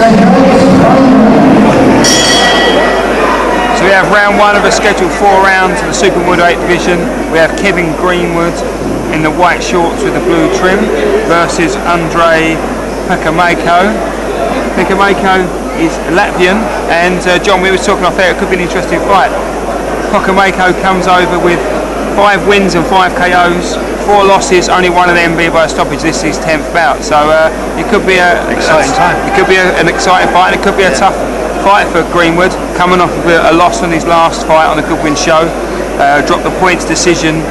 So we have round one of a scheduled 4 rounds in the Super-Middleweight division. We have Kevin Greenwood in the white shorts with the blue trim versus ANDREI Pokumeiko. Pokumeiko is Latvian, and John, we were talking off air, it could be an interesting fight. Pokumeiko comes over with 5 wins and 5 KOs, 4 losses, only one of them being by a stoppage. This is his 10th bout, so it could be an exciting fight, and it could be a tough fight for Greenwood, coming off of a loss on his last fight on the Goodwin show. Dropped the points decision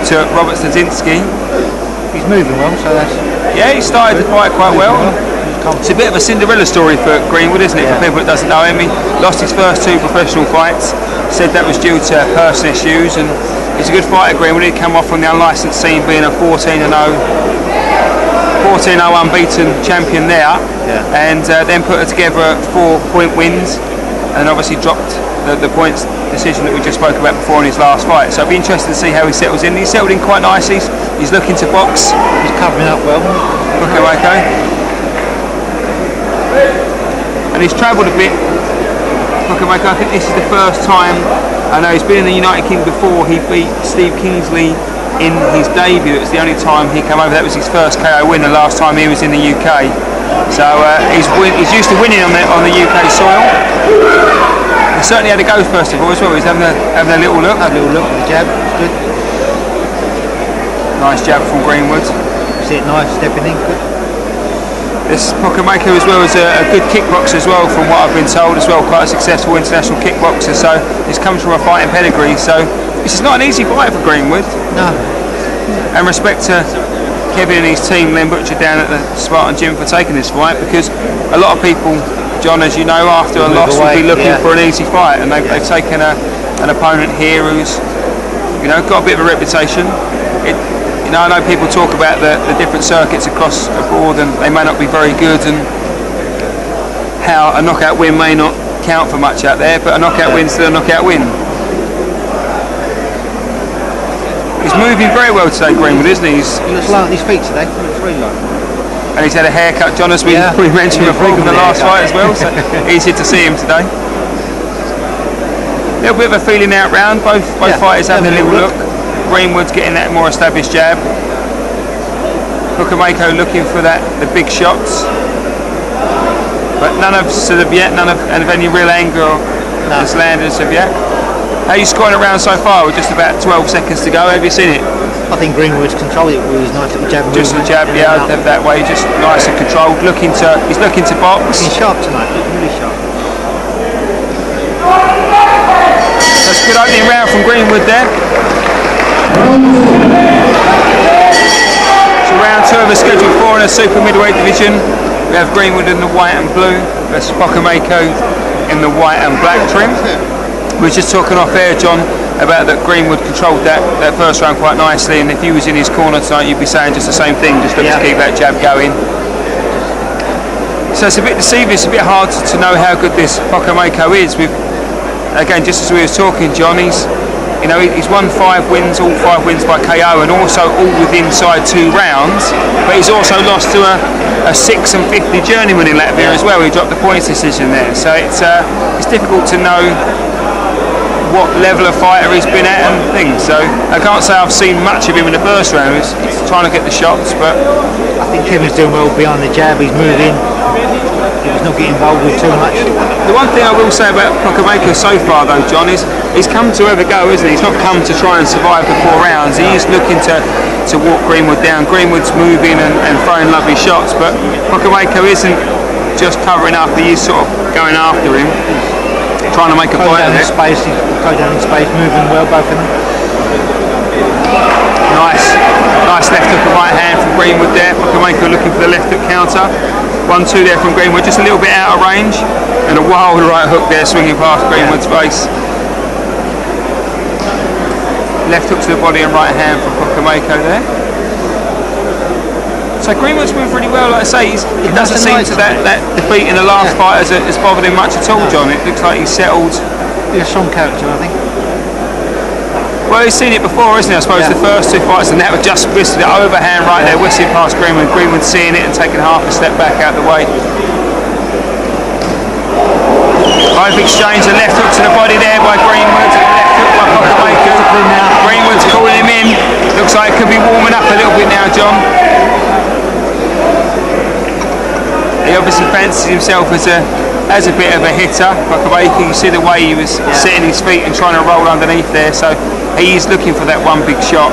to Robert Stadzinski. He's moving well, so that's... Yeah, he started the fight quite well. It's a bit of a Cinderella story for Greenwood, isn't it? For people that doesn't know him, he lost his first 2 professional fights. Said that was due to personal issues, and he's a good fighter. Greenwood. He came off on the unlicensed scene, being a 14-0 unbeaten champion there, and then put together 4-point wins, and obviously dropped the points decision that we just spoke about before in his last fight. So it'll be interesting to see how he settles in. He settled in quite nicely. He's looking to box. He's covering up well. Okay. And he's travelled a bit. Pokumeiko, I think this is the first time. I know he's been in the United Kingdom before. He beat Steve Kingsley in his debut. It was the only time he came over. That was his first KO win. The last time he was in the UK. So he's used to winning on the UK soil. He certainly had a go first of all as well. He's having a little look. Had a little look at the jab. It's good. Nice jab from Greenwood. See it nice, stepping in. Good. This Pokumeiko as well is a good kickboxer as well, from what I've been told as well. Quite a successful international kickboxer. So this comes from a fighting pedigree. So this is not an easy fight for Greenwood. No. And respect to Kevin and his team, Len Butcher down at the Spartan Gym, for taking this fight, because a lot of people, John, as you know, after a loss will be looking for an easy fight, and they've taken an opponent here who's, you know, got a bit of a reputation. I know people talk about the different circuits across abroad, and they may not be very good, and how a knockout win may not count for much out there, but a knockout win's still a knockout win. He's moving very well today, Greenwood, isn't he? He looks light on his feet today. He looks really light. And he's had a haircut, John, as we mentioned before, from the last fight as well, so easy to see him today. A little bit of a feeling out round, both fighters having a little look. Greenwood's getting that more established jab. Pokumeiko looking for the big shots, but none of yet, none of any real anger has landed as of yet. How are you scoring around so far? With just about 12 seconds to go. Have you seen it? I think Greenwood's controlled it with his nice little jab. Just the jab, yeah, that way, just nice and controlled. He's looking to box. Looking sharp tonight. Looking really sharp. That's a good opening round from Greenwood there. So round 2 of a scheduled 4 in a Super-Middleweight division. We have Greenwood in the white and blue versus Pokumeiko in the white and black trim. We were just talking off air, John, about that Greenwood controlled that first round quite nicely, and if you was in his corner tonight, you'd be saying just the same thing, just look to keep that jab going. So it's a bit deceiving, it's a bit hard to know how good this Pokumeiko is. Again, just as we were talking, John, he's won 5 wins, all 5 wins by KO, and also all within inside 2 rounds. But he's also lost to a 6 and 50 journeyman in Latvia as well. He dropped the points decision there. So it's difficult to know what level of fighter he's been at and things. So I can't say I've seen much of him in the first round. He's trying to get the shots, but I think Kevin's doing well behind the jab. He's moving. He's not getting involved with too much. The one thing I will say about Pokumeiko so far, though, John, is he's come to have a go, isn't he? He's not come to try and survive the 4 rounds. He is looking to walk Greenwood down. Greenwood's moving and throwing lovely shots, but Pokumeiko isn't just covering up. He is sort of going after him, trying to make a fight of it. Go down in space, moving well, both of them. Nice left hook and right hand from Greenwood there. Pokumeiko looking for the left hook counter. 1-2 there from Greenwood, just a little bit out of range, and a wild right hook there swinging past Greenwood's face. Left hook to the body and right hand from Pokumeiko there. So Greenwood's moved really well, like I say. It doesn't seem to that defeat in the last fight has bothered him much at all, John. It looks like he's settled. He's a strong character, I think. Well, he's seen it before, isn't he? I suppose the first 2 fights, and that was just whistling the overhand right there, whistling past Greenwood. Greenwood seeing it and taking half a step back out of the way. Both exchange a left hook to the body there by Greenwood, and a left hook by Pokumeko. Greenwood's calling him in. Looks like it could be warming up a little bit now, John. He obviously fancies himself as a bit of a hitter. Pokumeko, you see the way he was setting his feet and trying to roll underneath there, so he is looking for that one big shot.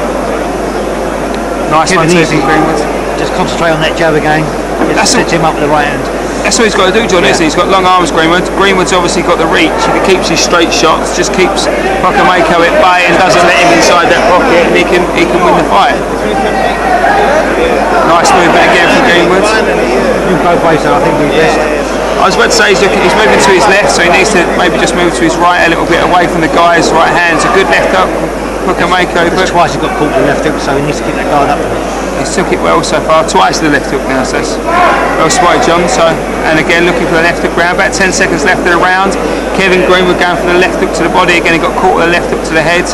Nice one too from Greenwood. Just concentrate on that jab again. Just set him up with the right hand. That's what he's got to do, John, isn't he? He's got long arms, Greenwood. Greenwood's obviously got the reach. If he keeps his straight shots, just keeps Pokumeko at bay and doesn't let him inside that pocket, and he can win the fight. Nice movement again from Greenwood. Both ways, so I think he's best. I was about to say he's moving to his left, so he needs to maybe just move to his right a little bit away from the guy's right hand. It's a good left up, Pokumeko. But twice he got caught with the left hook, so he needs to keep that guard up. He's took it well so far, twice the left hook now, so that's well spotted, John. So, and again looking for the left hook round, about 10 seconds left of the round. Kevin Greenwood going for the left hook to the body, again he got caught with the left hook to the head.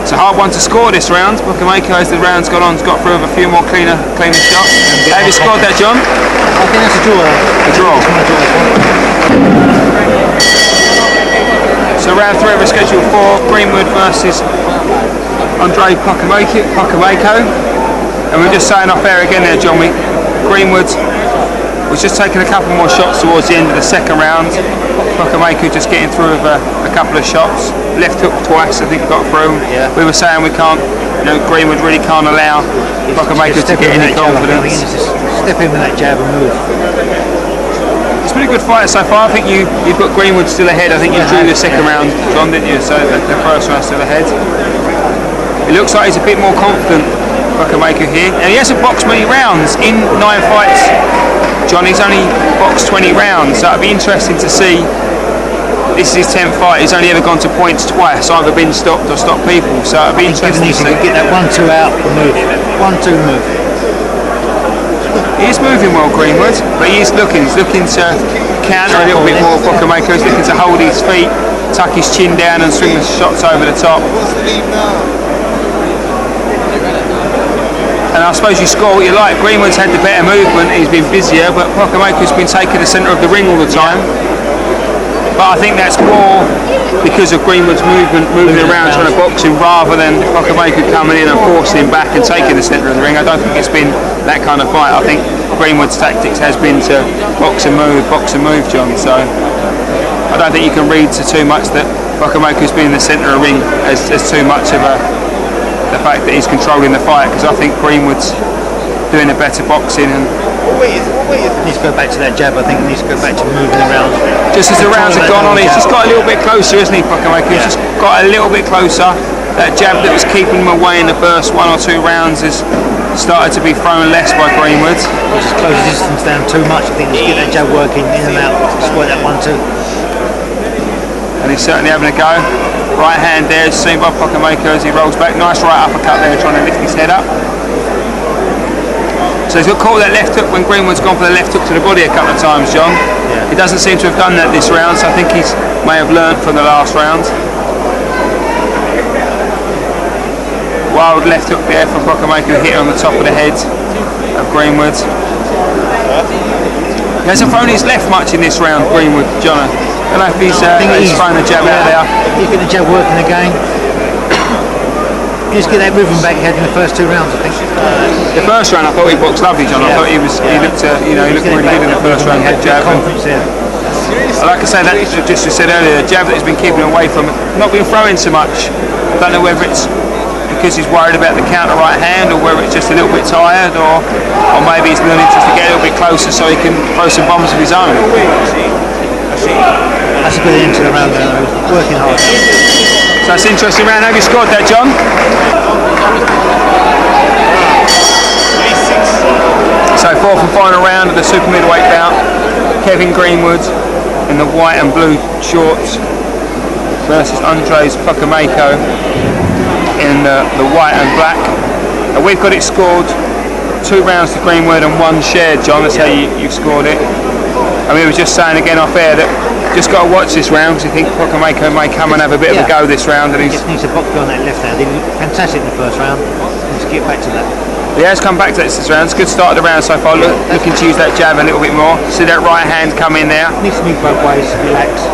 It's a hard one to score this round. Pokumeko, as the round's gone on, has got through with a few more cleaner shots. Have you scored that, John? I think that's a draw. A draw. So round 3 of the schedule 4, Greenwood versus ANDREI Pokumeico. And we're just saying off air again there, John. Greenwood was just taking a couple more shots towards the end of the second round. Pokumeico just getting through with a couple of shots. Left hook twice, I think, got through. Yeah. We were saying we can't, Greenwood really can't allow Pokumeico to get any confidence. Step in with that jab and move. It's been a good fight so far. I think you've got Greenwood still ahead. I think you drew the second round, John, didn't you? So the first round still ahead. It looks like he's a bit more confident, Pokumeico here. And he hasn't boxed many rounds in 9 fights. John, he's only boxed 20 rounds. So it'd be interesting to see. This is his 10th fight. He's only ever gone to points twice, either been stopped or stopped people. So it'd be interesting to see. Get that 1-2 out and move. 1-2 move. He is moving well, Greenwood, but he is looking to counter a little bit more. Pokumeico is looking to hold his feet, tuck his chin down and swing the shots over the top. And I suppose you score what you like. Greenwood's had the better movement, he's been busier, but Pokumeico's been taking the centre of the ring all the time. But I think that's more because of Greenwood's moving around trying to box him, rather than Pokumeico coming in and forcing him back and taking the centre of the ring. I don't think it's been that kind of fight. I think Greenwood's tactics has been to box and move, John. So I don't think you can read too much that Pokumeico's been in the centre of the ring as too much of the fact that he's controlling the fight, because I think Greenwood's doing a better boxing. And he needs to go back to that jab. I think he needs to go back to moving around. Just as the rounds have gone on, he's just got a little bit closer, isn't he, Pokumeico? He's just got a little bit closer. That jab that was keeping him away in the first 1 or 2 rounds has started to be thrown less by Greenwood. Just close the distance down too much. I think he's get that jab working in and out. Exploit that 1-2. And he's certainly having a go. Right hand there, seen by Pokumeico as he rolls back. Nice right uppercut there, trying to lift his head up. So he's got caught that left hook when Greenwood's gone for the left hook to the body a couple of times, John. Yeah. He doesn't seem to have done that this round, so I think he may have learned from the last round. Wild left hook there from Pokumeico, hit on the top of the head of Greenwood. He hasn't thrown his left much in this round, Greenwood, John. I don't know if he's thrown a jab out there. He's getting the jab working again. Just get that rhythm back he had in the first 2 rounds, I think. The first round, I thought he boxed lovely, John. I thought he looked really good in the first round. That jab. Like I say, that just as I said earlier, the jab that he's been keeping away from, not been throwing so much. I don't know whether it's because he's worried about the counter right hand, or whether it's just a little bit tired, or maybe he's learning just to get a little bit closer so he can throw some bombs of his own. That's a good end to the round there, though. Working hard. So it's an interesting round. Have you scored that, John? So 4th and final round of the super-middleweight bout. Kevin Greenwood in the white and blue shorts versus ANDREI Pokumeico in the white and black. And we've got it scored 2 rounds to Greenwood and 1 shared, John. That's how you've scored it. And we were just saying again off air that just got to watch this round, because I think Pokumeico may come and have a bit of a go this round. And he just needs to box on that left hand. He looked fantastic in the first round. Let's get back to that. He has come back to this round. It's a good start of the round so far. Looking to use that jab a little bit more. See that right hand come in there. Needs to move both ways, relax.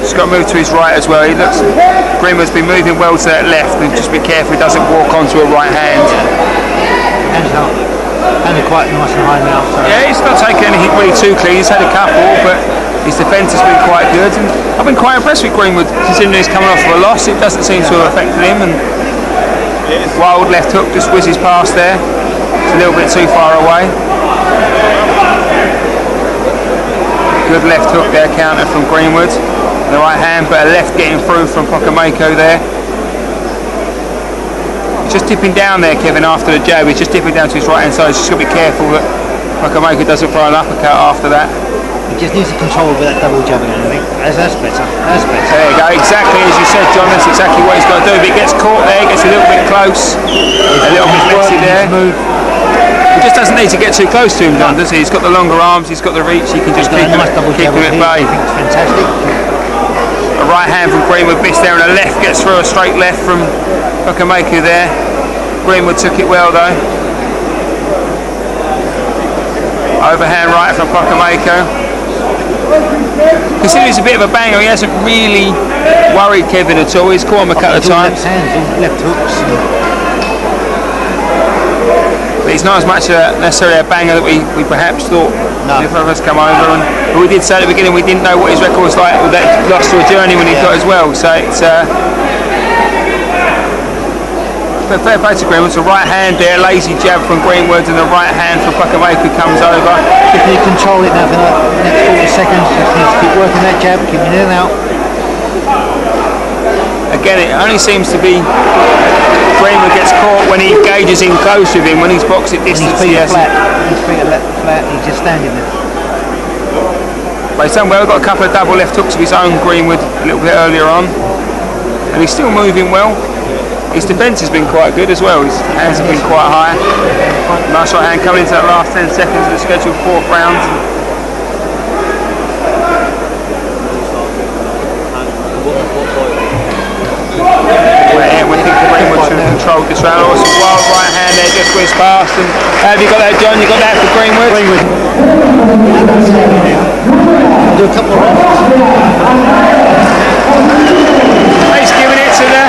He's got to move to his right as well. Greenwood's been moving well to that left, and just be careful he doesn't walk onto a right hand. Hands up. And they're quite nice and high now. So. Yeah, he's not taking anything really too clean. He's had a couple, but his defence has been quite good. And I've been quite impressed with Greenwood, considering he's coming off of a loss. It doesn't seem to have affected him. And wild left hook just whizzes past there. It's a little bit too far away. Good left hook there, counter from Greenwood. The right hand, but a left getting through from Pokumeko there. He's just dipping down there, Kevin, after the jab. He's just dipping down to his right hand side. He's just got to be careful that Pokumeko doesn't throw an uppercut after that. He just needs to control over that double jab again, I think. That's better. That's better. There you go, exactly as you said, John. That's exactly what he's got to do. If he gets caught there, he gets a little bit close, a little bit messy there. He just doesn't need to get too close to him, John, does he? He's got the longer arms, he's at bay. I think it's fantastic. A right hand from Greenwood missed there, and a left gets through, a straight left from Pokumeko there. Greenwood took it well though. Overhand right from Pokumeko. Considering it's a bit of a banger, he hasn't really worried Kevin at all. He's caught him a couple of times. Left hooks. But it's not as much necessarily a banger that we perhaps thought if others come over. But we did say at the beginning we didn't know what his record was like with that loss to a journey when he got as well. So it's fair play to Greenwood. It's a right hand there, lazy jab from Greenwood, and the right hand from Pokumeko comes over. If you control it now for the next 40 seconds, just need to keep working that jab, keep it in and out. Again, it only seems to be Greenwood gets caught when he engages in close with him, when he's boxed at distance. His feet are flat, he's just standing there. But he's done well, got a couple of double left hooks of his own, Greenwood, a little bit earlier on. And he's still moving well. His defence has been quite good as well, his hands have been quite high. Nice right hand coming into that last 10 seconds of the scheduled fourth round. We think Greenwood should have controlled this round. Also, wild right hand there, just whizzed past. And have you got that, John? You got that for Greenwood? Do a couple of rounds. He's giving it to the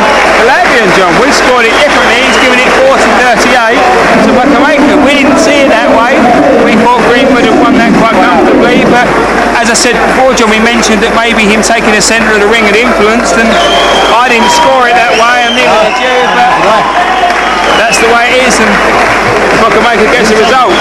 Latvian, John. We scored it differently. He's giving it 40-38 to Pokumeko. We didn't see it that way. We thought Greenwood had won that quite comfortably, but as I said before, John, we mentioned that maybe him taking the centre of the ring had influenced, and I didn't score it that way, and neither did you, but that's the way it is, and Pokumeko gets the result.